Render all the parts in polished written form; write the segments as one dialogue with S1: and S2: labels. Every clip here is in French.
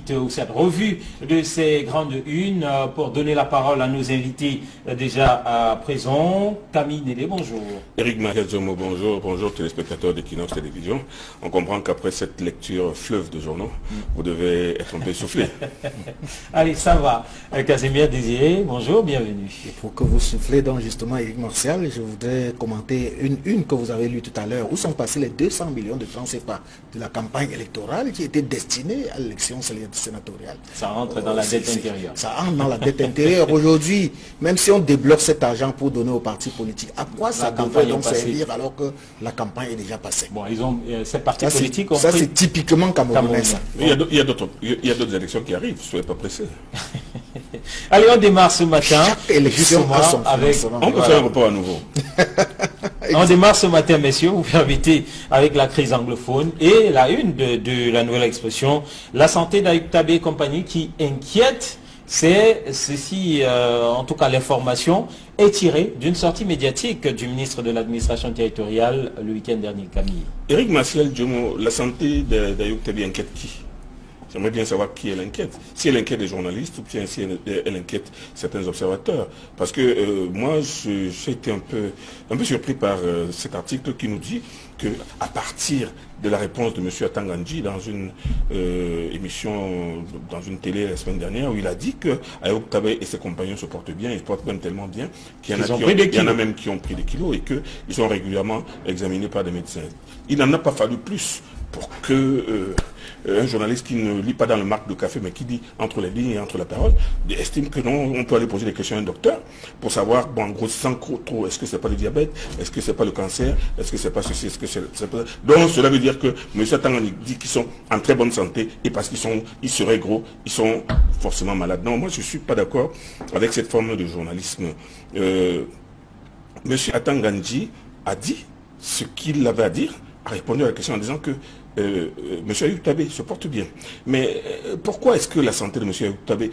S1: visite ou cette revue de ces grandes unes pour donner la parole à nos invités déjà à présent. Camille Nélé, bonjour.
S2: Éric Mahiazomo, bonjour. Bonjour téléspectateurs d'Equinox Télévision. On comprend qu'après cette lecture fleuve de journaux, vous devez être un peu soufflé.
S1: Allez, ça va. Casimir Désiré, bonjour, bienvenue.
S3: Et pour que vous soufflez donc justement Éric Martial, je voudrais commenter une que vous avez lue tout à l'heure. Où sont passés les 200 millions de francs CFA de la campagne électorale qui était destinée à l'élection sénatoriale?
S1: Ça rentre dans la dette intérieure.
S3: Ça rentre dans la dette intérieure. Aujourd'hui, même si on débloque cet argent pour donner aux partis politiques, à quoi ça devrait donc servir alors que la campagne est déjà passée?
S1: Bon, ils ont cette partie politique.
S3: Ça, c'est typiquement camerounais.
S2: Il y a d'autres élections qui arrivent, soyez pas pressés.
S1: Allez, on démarre ce matin.
S3: Chaque élection a son financement.
S2: On peut faire un report à nouveau.
S1: On démarre ce matin, messieurs, vous permettez, avec la crise anglophone et la une de la nouvelle expression, la santé d'Ayoub Tabé et compagnie qui inquiète. C'est ceci, en tout cas l'information est tirée d'une sortie médiatique du ministre de l'administration territoriale le week-end dernier, Camille.
S2: Éric Martial Djomo, la santé d'Ayoub Tabé inquiète qui? J'aimerais bien savoir qui elle inquiète. Si elle inquiète les journalistes ou bien si elle inquiète certains observateurs. Parce que moi, j'ai été un peu surpris par cet article qui nous dit qu'à partir de la réponse de M. Atangandji dans une émission, dans une télé la semaine dernière, où il a dit que Ayoub Tabé et ses compagnons se portent bien, ils se portent même tellement bien qu'il y en a même qui ont pris des kilos et qu'ils sont régulièrement examinés par des médecins. Il n'en a pas fallu plus pour que un journaliste qui ne lit pas dans le marque de café mais qui dit entre les lignes et entre la parole estime que non, on peut aller poser des questions à un docteur pour savoir, bon, en gros, sans trop, est-ce que c'est pas le diabète, est-ce que c'est pas le cancer, est-ce que c'est pas ceci, est-ce que c'est pas... Donc cela veut dire que M. Atangandji dit qu'ils sont en très bonne santé et parce qu'ils seraient gros, ils sont forcément malades. Non, moi je suis pas d'accord avec cette forme de journalisme. M. Atangandji a dit ce qu'il avait à dire, a répondu à la question en disant que M. Ayoub Tabé se porte bien. Mais pourquoi est-ce que la santé de M. Ayoub Tabé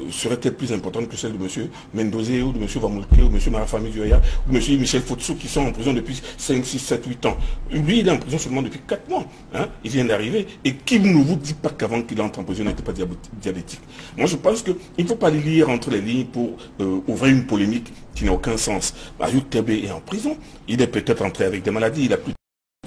S2: serait-elle plus importante que celle de M. Mendozé ou de M. Vamoulke ou de M. Marafami Dioya ou de M. Michel Fotsou qui sont en prison depuis 5, 6, 7, 8 ans? Lui, il est en prison seulement depuis 4 mois. Hein? Il vient d'arriver. Et qui ne vous dit pas qu'avant qu'il entre en prison, il n'était pas diabétique? Moi, je pense qu'il ne faut pas les lire entre les lignes pour ouvrir une polémique qui n'a aucun sens. Ayoub Tabé est en prison. Il est peut-être entré avec des maladies. Il a plus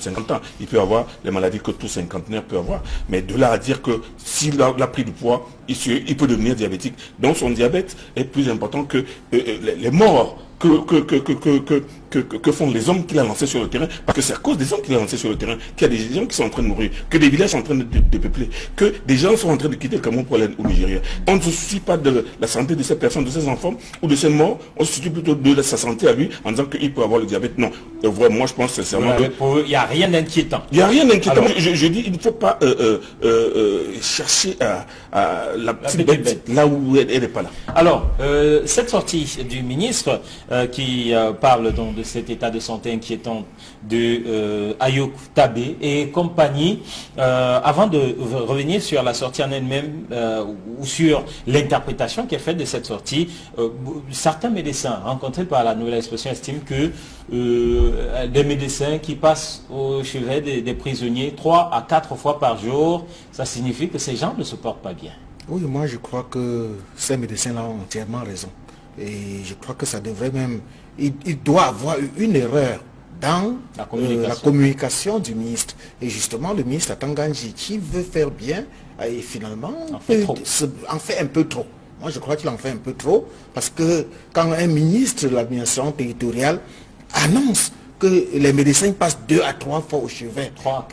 S2: 50 ans, il peut avoir les maladies que tout cinquantenaire peut avoir, mais de là à dire que s'il a pris du poids, il peut devenir diabétique. Donc son diabète est plus important que les morts que font les hommes qu'il a lancés sur le terrain, parce que c'est à cause des hommes qu'il a lancés sur le terrain qu'il y a des gens qui sont en train de mourir, que des villages sont en train de peupler, que des gens sont en train de quitter le Cameroun pour aller au Nigeria. On ne se soucie pas de la santé de ces personnes, de ces enfants ou de ces morts, on se soucie plutôt de sa santé à lui en disant qu'il peut avoir le diabète. Non, vraiment, moi je pense sincèrement
S1: il n'y a rien d'inquiétant.
S2: Il n'y a rien d'inquiétant. Je dis, il ne faut pas chercher à la petite bête là où elle n'est pas là.
S1: Alors, cette sortie du ministre qui parle donc de cet état de santé inquiétant de Ayoub Tabé et compagnie, avant de revenir sur la sortie en elle-même ou sur l'interprétation qui est faite de cette sortie, certains médecins rencontrés par la nouvelle expression estiment que des médecins qui passent au chevet des prisonniers 3 à 4 fois par jour, ça signifie que ces gens ne se portent pas bien.
S3: Oui, moi je crois que ces médecins-là ont entièrement raison. Et je crois que ça devrait même... Il doit avoir eu une erreur dans la communication du ministre. Et justement, le ministre Atangandji, qui veut faire bien, et finalement, en fait un peu trop. Moi, je crois qu'il en fait un peu trop, parce que quand un ministre de l'administration territoriale annonce que les médecins passent 2 à 3 fois au chevet, 3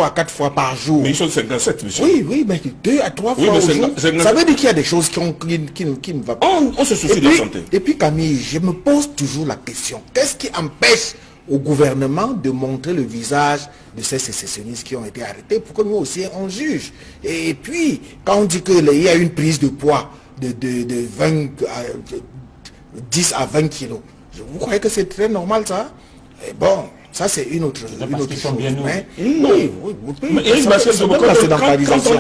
S3: à 4 fois par jour.
S2: Mais ils sont 57, monsieur.
S3: Oui, mais 2 à 3 fois au jour, ça veut dire qu'il y a des choses qui ne vont pas.
S2: On se soucie de la santé.
S3: Et puis Camille, je me pose toujours la question, qu'est-ce qui empêche au gouvernement de montrer le visage de ces sécessionnistes qui ont été arrêtés pour que nous aussi on juge? Et puis, quand on dit qu'il y a une prise de poids de 10 à 20 kilos, vous croyez que c'est très normal ça? Et bon, Ça, c'est une autre chose.
S2: Mais,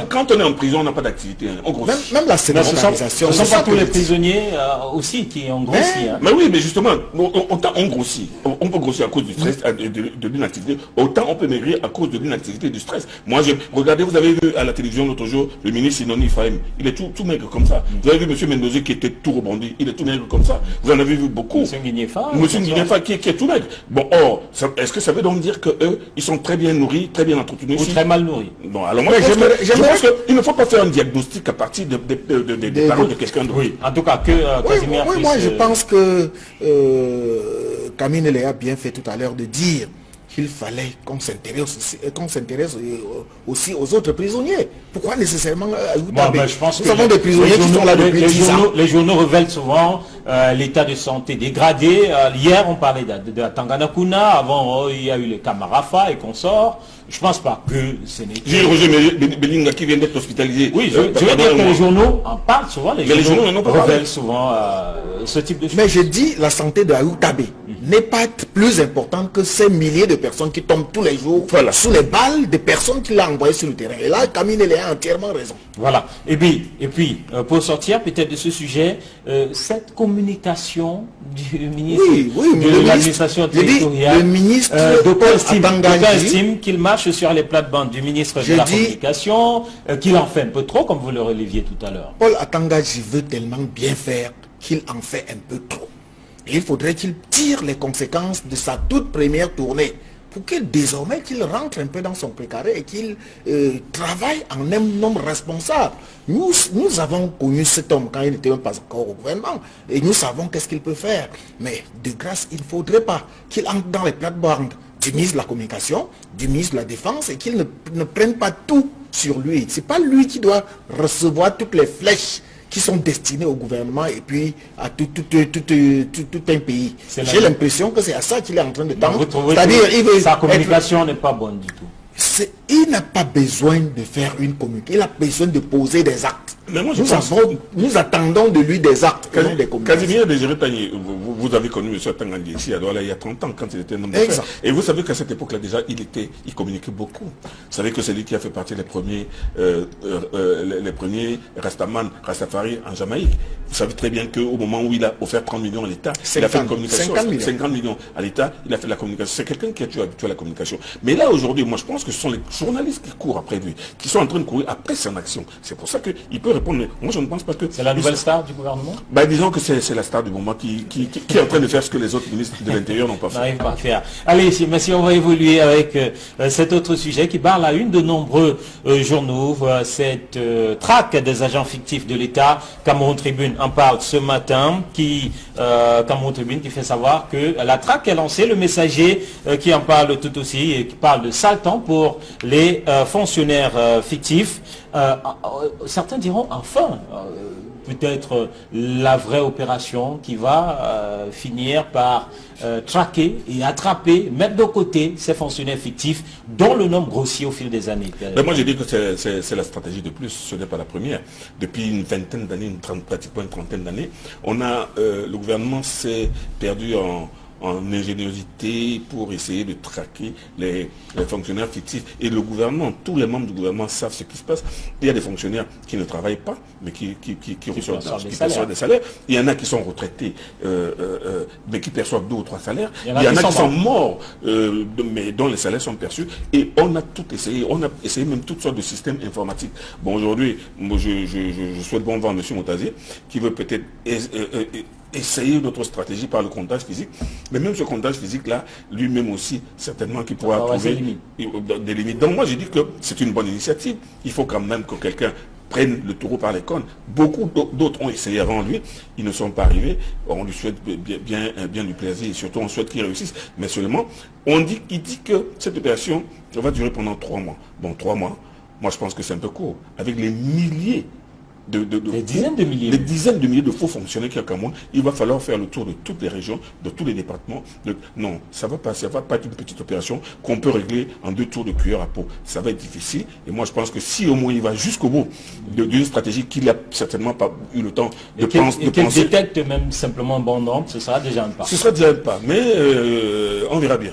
S2: quand on est en prison, on n'a pas d'activité.
S3: Même la sédentarisation.
S1: Ce ne sont pas tous les prisonniers aussi qui ont grossi.
S2: Mais oui, mais justement, autant on grossit. On peut grossir à cause du stress, de l'inactivité. Autant on peut maigrir à cause de l'inactivité et du stress. Moi, regardez, vous avez vu à la télévision l'autre jour, le ministre Sinoni Fahem. Il est tout maigre comme ça. Vous avez vu M. Mendoza qui était tout rebondi. Il est tout maigre comme ça. Vous en avez vu beaucoup. M. Nguyefa qui est tout maigre. Bon, or, est-ce que ça veut donc dire qu'eux, ils sont très bien nourris, très bien entretenus?
S1: Ou très mal nourris.
S2: Bon, alors moi, je pense qu'il ne faut pas faire un diagnostic à partir des paroles de quelqu'un d'autre.
S1: Oui, en tout cas, que Casimir puisse...
S3: Moi, je pense que Camille Léa a bien fait tout à l'heure de dire qu'il fallait qu'on s'intéresse aussi aux autres prisonniers. Pourquoi nécessairement
S1: je pense
S3: nous avons des prisonniers qui sont là depuis 10 ans.
S1: Les journaux révèlent souvent l'état de santé dégradé. Hier, on parlait de Tanganakuna. Avant, il y a eu les Kamarafa et consorts. Je ne pense pas que ce n'est...
S2: J'ai Roger Belinga qui vient d'être hospitalisé.
S1: Oui, je veux dire que les journaux en parlent souvent. Les journaux révèlent souvent ce type de choses.
S3: Mais je dis la santé de Ayou Tabé n'est pas plus importante que ces milliers de personnes qui tombent tous les jours sous les balles des personnes qui l'ont envoyé sur le terrain. Et là, Camille a entièrement raison.
S1: Voilà. Et puis pour sortir peut-être de ce sujet, cette communication du ministre de l'administration territoriale,
S3: le ministre
S1: estime qu'il marche sur les plates-bandes du ministre de la communication, qu'il en fait un peu trop, comme vous le releviez tout à l'heure.
S3: Paul Atangadji veut tellement bien faire qu'il en fait un peu trop. Et il faudrait qu'il tire les conséquences de sa toute première tournée pour qu'il désormais qu'il rentre un peu dans son précaré et qu'il travaille en un homme responsable. Nous avons connu cet homme quand il n'était même pas encore au gouvernement et nous savons qu'est-ce qu'il peut faire. Mais de grâce, il ne faudrait pas qu'il entre dans les plates-bandes du ministre de la Communication, du ministre de la Défense et qu'il ne prenne pas tout sur lui. Ce n'est pas lui qui doit recevoir toutes les flèches qui sont destinés au gouvernement et puis à tout un pays. J'ai l'impression que c'est à ça qu'il est en train de tendre.
S1: C'est-à-dire, sa communication n'est pas bonne du tout.
S3: Il n'a pas besoin de faire une communication, il a besoin de poser des actes.
S2: Mais moi,
S3: nous attendons de lui des actes, non des communications.
S2: Casimir Désiré Tagné, vous avez connu M. Tangandi ici à Douala il y a 30 ans quand il était un homme d'affaires. Et vous savez qu'à cette époque-là déjà, il communiquait beaucoup. Vous savez que c'est lui qui a fait partie des premiers Rastaman, Rastafari en Jamaïque. Vous savez très bien qu'au moment où il a offert 30 millions à l'État, il a fait une communication. 50 millions à l'État, il a fait la communication. C'est quelqu'un qui a toujours habitué à la communication. Mais là aujourd'hui, moi je pense que ce sont les journalistes qui courent après lui, qui sont en train de courir après son action. C'est pour ça qu'il peut répondre. Mais moi je ne pense pas que...
S1: C'est la nouvelle star du gouvernement?
S2: Disons que c'est la star du moment qui est en train de faire ce que les autres ministres de l'Intérieur n'ont pas fait.
S1: N'arrive pas à faire. Allez, si on va évoluer avec cet autre sujet qui parle à une de nombreux journaux, cette traque des agents fictifs de l'État. Cameroun Tribune en parle ce matin, Cameroun Tribune qui fait savoir que la traque est lancée, le Messager qui en parle tout aussi et qui parle de sale temps pour les fonctionnaires fictifs. Certains diront enfin peut-être la vraie opération qui va finir par traquer et attraper, mettre de côté ces fonctionnaires fictifs dont le nombre grossit au fil des années.
S2: Mais moi je dis que c'est la stratégie de plus, ce n'est pas la première. Depuis une vingtaine d'années, pratiquement une trentaine d'années, le gouvernement s'est perdu en ingéniosité pour essayer de traquer les fonctionnaires fictifs. Et le gouvernement, tous les membres du gouvernement savent ce qui se passe. Il y a des fonctionnaires qui ne travaillent pas, mais qui reçoivent des salaires. Il y en a qui sont retraités, mais qui perçoivent 2 ou 3 salaires. Il y en a qui sont morts, mais dont les salaires sont perçus. Et on a tout essayé. On a essayé même toutes sortes de systèmes informatiques. Bon, aujourd'hui, je souhaite bon vent à M. Moutazier, qui veut peut-être essayer notre stratégie par le comptage physique. Mais même ce comptage physique-là, lui-même aussi, certainement qu'il pourra trouver des limites. Donc moi, je dis que c'est une bonne initiative. Il faut quand même que quelqu'un prenne le taureau par les cornes. Beaucoup d'autres ont essayé avant lui. Ils ne sont pas arrivés. On lui souhaite bien du plaisir et surtout on souhaite qu'il réussisse. Mais seulement, il dit que cette opération va durer pendant 3 mois. Bon, 3 mois, moi je pense que c'est un peu court. Avec les milliers
S1: des dizaines de milliers.
S2: Des dizaines de milliers de faux fonctionnaires qui y a au Cameroun. Il va falloir faire le tour de toutes les régions, de tous les départements. Non, ça va pas être une petite opération qu'on peut régler en 2 tours de cuillère à peau. Ça va être difficile. Et moi, je pense que si au moins il va jusqu'au bout d'une stratégie qu'il n'a certainement pas eu le temps de penser.
S1: Et qu'il détecte même simplement un bon nombre, ce sera déjà un pas.
S2: Ce sera déjà un pas, mais on verra bien.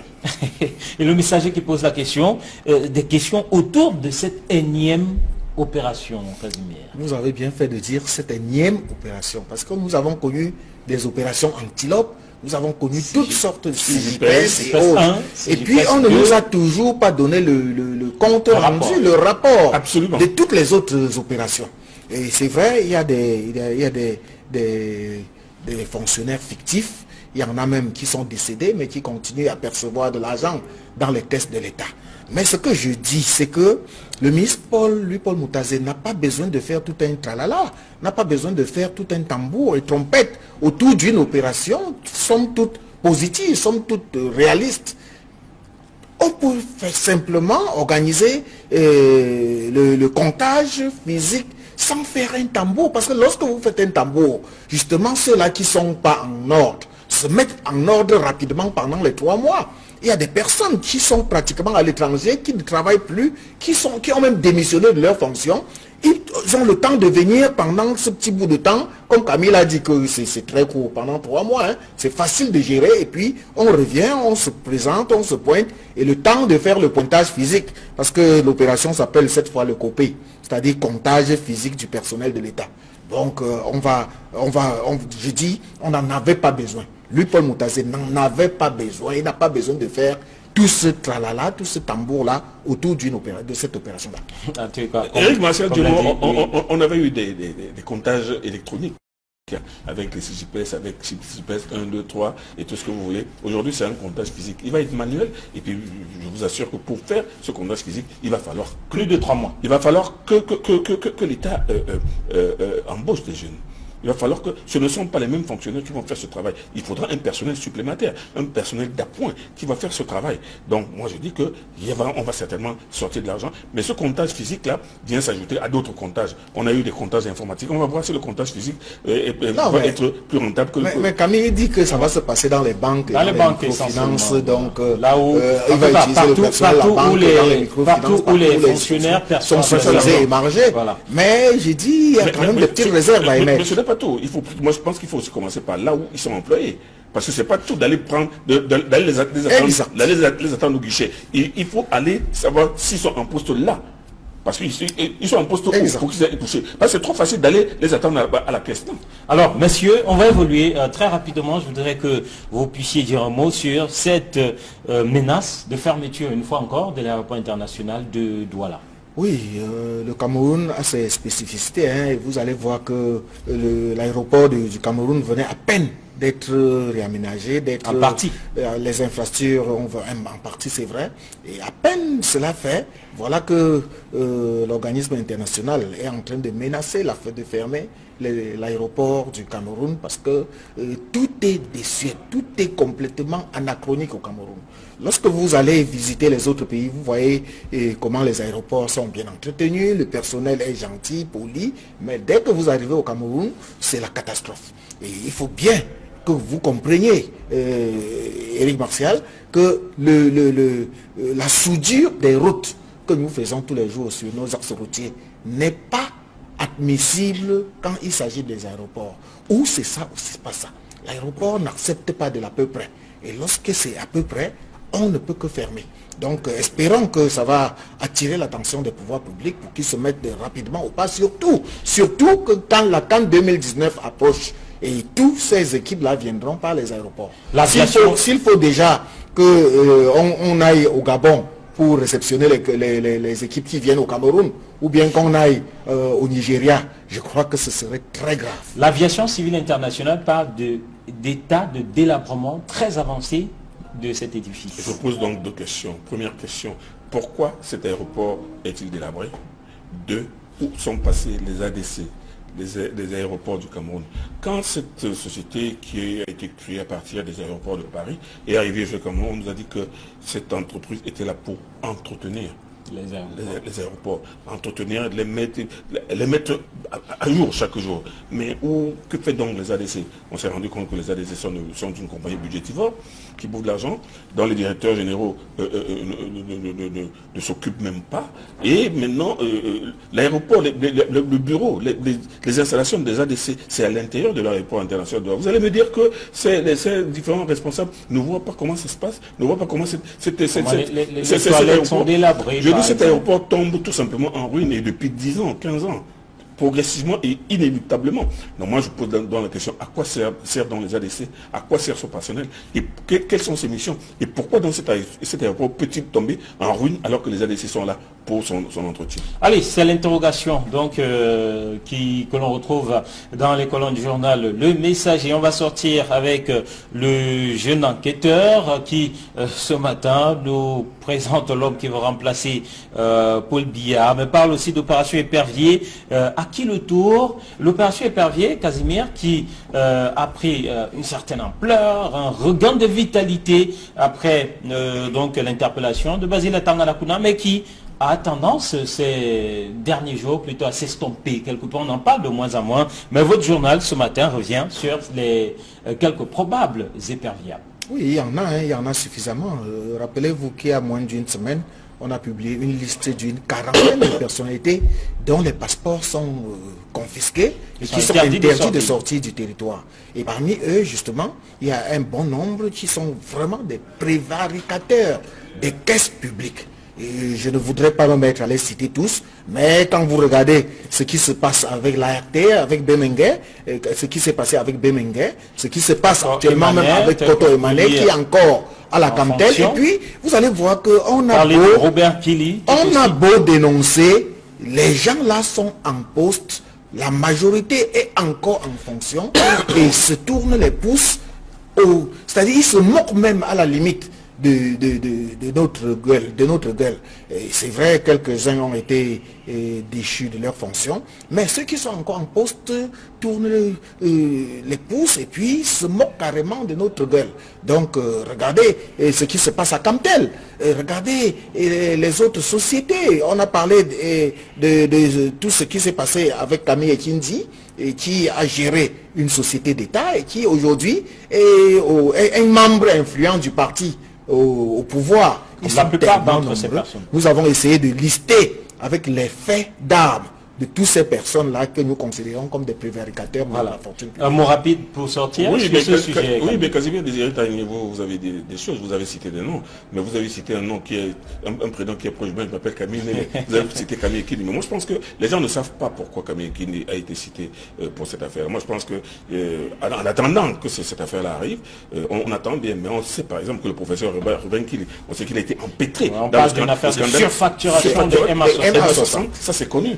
S1: Et le messager qui pose la question, des questions autour de cette énième opération, Casimir.
S3: Vous avez bien fait de dire cette énième opération, parce que nous avons connu des opérations antilope, nous avons connu toutes sortes de CJPS et autres. Et puis on ne nous a toujours pas donné le compte rendu, le rapport de toutes les autres opérations. Et c'est vrai, il y a des fonctionnaires fictifs, il y en a même qui sont décédés, mais qui continuent à percevoir de l'argent dans les tests de l'État. Mais ce que je dis, c'est que le ministre Paul Moutazé n'a pas besoin de faire tout un tralala, n'a pas besoin de faire tout un tambour et trompette autour d'une opération, somme toute positive, somme toute réaliste. On peut simplement organiser le comptage physique sans faire un tambour. Parce que lorsque vous faites un tambour, justement ceux-là qui ne sont pas en ordre se mettent en ordre rapidement pendant les 3 mois. Il y a des personnes qui sont pratiquement à l'étranger, qui ne travaillent plus, qui ont même démissionné de leur fonction. Ils ont le temps de venir pendant ce petit bout de temps. Comme Camille a dit que c'est très court, pendant 3 mois. Hein, c'est facile de gérer. Et puis, on revient, on se présente, on se pointe. Et le temps de faire le pointage physique, parce que l'opération s'appelle cette fois le COPé, c'est-à-dire comptage physique du personnel de l'État. Donc, je dis, on n'en avait pas besoin. Lui, Paul Moutazé, n'en avait pas besoin. Il n'a pas besoin de faire tout ce tralala, tout ce tambour-là autour de cette opération-là.
S2: Éric Martial, on avait eu des comptages électroniques avec les CJPS, avec CJPS 1, 2, 3 et tout ce que vous voulez. Aujourd'hui, c'est un comptage physique. Il va être manuel et puis je vous assure que pour faire ce comptage physique, il va falloir
S1: plus de 3 mois.
S2: Il va falloir que l'État embauche des jeunes. Il va falloir que ce ne sont pas les mêmes fonctionnaires qui vont faire ce travail. Il faudra un personnel supplémentaire, un personnel d'appoint qui va faire ce travail. Donc moi je dis qu'on va certainement sortir de l'argent. Mais ce comptage physique-là vient s'ajouter à d'autres comptages. On a eu des comptages informatiques. On va voir si le comptage physique va être plus rentable que le...
S3: Mais Camille dit que ça va se passer dans les banques, dans les microfinances. Donc
S1: là où il va utiliser le personnel de la banque, où les fonctionnaires
S3: sont spécialisés et margés. Voilà. Mais j'ai dit, il y a quand même des petites réserves à émettre.
S2: Tout. Moi je pense qu'il faut aussi commencer par là où ils sont employés. Parce que c'est pas tout d'aller prendre, d'aller les attendre au guichet. Il faut aller savoir s'ils sont en poste là. Parce qu'ils sont en poste où pour qu'ils aient touché. Parce que c'est trop facile d'aller les attendre à la caisse.
S1: Alors, messieurs, on va évoluer très rapidement. Je voudrais que vous puissiez dire un mot sur cette menace de fermeture, une fois encore, de l'aéroport international de Douala.
S3: Oui, le Cameroun a ses spécificités. Hein, et vous allez voir que l'aéroport du Cameroun venait à peine d'être réaménagé, d'être...
S1: En partie.
S3: Les infrastructures, en partie c'est vrai. Et à peine cela fait, voilà que l'organisme international est en train de menacer de fermer l'aéroport du Cameroun parce que tout est désuet, tout est complètement anachronique au Cameroun. Lorsque vous allez visiter les autres pays, vous voyez comment les aéroports sont bien entretenus, le personnel est gentil, poli, mais dès que vous arrivez au Cameroun, c'est la catastrophe. Et il faut bien que vous compreniez, Éric Martial, que la soudure des routes que nous faisons tous les jours sur nos axes routiers n'est pas admissible quand il s'agit des aéroports. Ou c'est ça ou c'est pas ça. L'aéroport n'accepte pas de l'à peu près. Et lorsque c'est à peu près, on ne peut que fermer. Donc espérons que ça va attirer l'attention des pouvoirs publics pour qu'ils se mettent rapidement au pas. Surtout que quand la CAN 2019 approche, et toutes ces équipes-là viendront par les aéroports. S'il faut déjà qu'on aille au Gabon pour réceptionner les équipes qui viennent au Cameroun, ou bien qu'on aille au Nigeria, je crois que ce serait très grave.
S1: L'aviation civile internationale parle d'état de délabrement très avancé de cet édifice.
S2: Je pose donc 2 questions. Première question, pourquoi cet aéroport est-il délabré? 2, où sont passés les ADC, les aéroports du Cameroun? Quand cette société qui a été créée à partir des aéroports de Paris est arrivée au Cameroun, on nous a dit que cette entreprise était là pour entretenir les aéroports, entretenir, les mettre à jour, chaque jour. Mais que fait donc les ADC? On s'est rendu compte que les ADC sont une compagnie budgétivore qui bouffe de l'argent, dont les directeurs généraux ne s'occupent même pas. Et maintenant, l'aéroport, le bureau, les installations des ADC, c'est à l'intérieur de l'aéroport international. Vous allez me dire que ces différents responsables ne voient pas comment ça se passe, ne voient pas comment
S1: les toilettes sont délabrées.
S2: Je dis cet aéroport tombe tout simplement en ruine et depuis 10 ans, 15 ans. Progressivement et inéluctablement. Donc moi je pose dans la question, à quoi sert donc les ADC, à quoi sert son personnel et quelles sont ses missions et pourquoi dans cet aéroport peut-il tomber en ruine alors que les ADC sont là pour son entretien.
S1: Allez, c'est l'interrogation donc que l'on retrouve dans les colonnes du journal Le Messager. On va sortir avec le jeune enquêteur qui ce matin nous présente l'homme qui va remplacer Paul Biya, mais parle aussi d'opération Épervier. À qui le tour? L'opération Épervier, Casimir, qui a pris une certaine ampleur, un regain de vitalité après donc l'interpellation de Basile Tanganakuna, mais qui a tendance ces derniers jours plutôt à s'estomper. Quelque part, on en parle de moins en moins, mais votre journal ce matin revient sur les quelques probables éperviers.
S3: Oui, il y en a suffisamment. Rappelez-vous qu'il y a moins d'une semaine, on a publié une liste d'une quarantaine de personnalités dont les passeports sont confisqués et qui sont interdits de sortir du territoire. Et parmi eux, justement, il y a un bon nombre qui sont vraiment des prévaricateurs des caisses publiques. Et je ne voudrais pas me mettre à les citer tous, mais quand vous regardez ce qui se passe avec l'ART, avec Bemengue, ce qui s'est passé avec Bemengue, ce qui se passe actuellement même avec Koto Emane, qui est encore à la Camtel, et puis vous allez voir qu'on a beau dénoncer, les gens là sont en poste, la majorité est encore en fonction, et se tournent les pouces, c'est-à-dire ils se moquent même à la limite de notre gueule. C'est vrai, quelques-uns ont été déchus de leurs fonctions, mais ceux qui sont encore en poste tournent les pouces et puis se moquent carrément de notre gueule. Donc regardez ce qui se passe à Camtel, regardez les autres sociétés. On a parlé de tout ce qui s'est passé avec Camille Ekindi, qui a géré une société d'État et qui aujourd'hui est un membre influent du parti au pouvoir.
S1: La plupart d'entre ces personnes.
S3: Nous avons essayé de lister avec les faits d'armes de toutes ces personnes-là que nous considérons comme des prévaricateurs.
S1: Voilà. Un mot rapide pour sortir.
S2: Oui, mais Casimir Désiré Tagné, vous avez des choses, vous avez cité des noms, mais vous avez cité un nom qui est un prénom qui est proche, je m'appelle Camille Nélé. Vous avez cité Camille Ekini. Mais moi je pense que les gens ne savent pas pourquoi Camille Ekini a été cité pour cette affaire. Moi je pense que en attendant que cette affaire-là arrive, on attend bien, mais on sait par exemple que le professeur Ruben Kili, on sait qu'il a été empêtré.
S1: On parle d'une affaire de surfacturation de MA60.
S2: Ça c'est connu.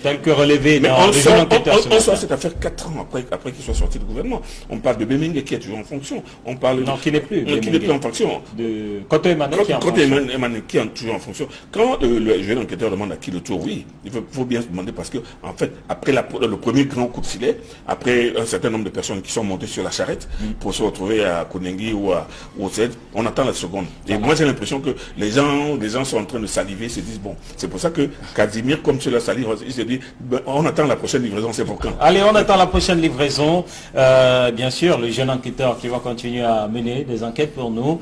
S1: Tel que relevé
S2: mais on sort cette affaire 4 ans après qu'il soit sorti du gouvernement. On parle de Bemengue qui est toujours en fonction. On parle
S1: non, qui n'est plus
S2: en fonction.
S1: De Koto Emane qui est en
S2: fonction. Qui est toujours en fonction. Quand le jeune enquêteur demande à qui le tour, oui, il faut bien se demander parce que en fait, après le premier grand coup de filet, après un certain nombre de personnes qui sont montées sur la charrette pour se retrouver à Konengi ou au Z, on attend la seconde. Et moi j'ai l'impression que les gens sont en train de saliver, se disent bon, c'est pour ça que Casimir, comme cela salive, il se dit, on attend la prochaine livraison, c'est pour quand?
S1: Allez, on attend la prochaine livraison. Bien sûr, le jeune enquêteur qui va continuer à mener des enquêtes pour nous.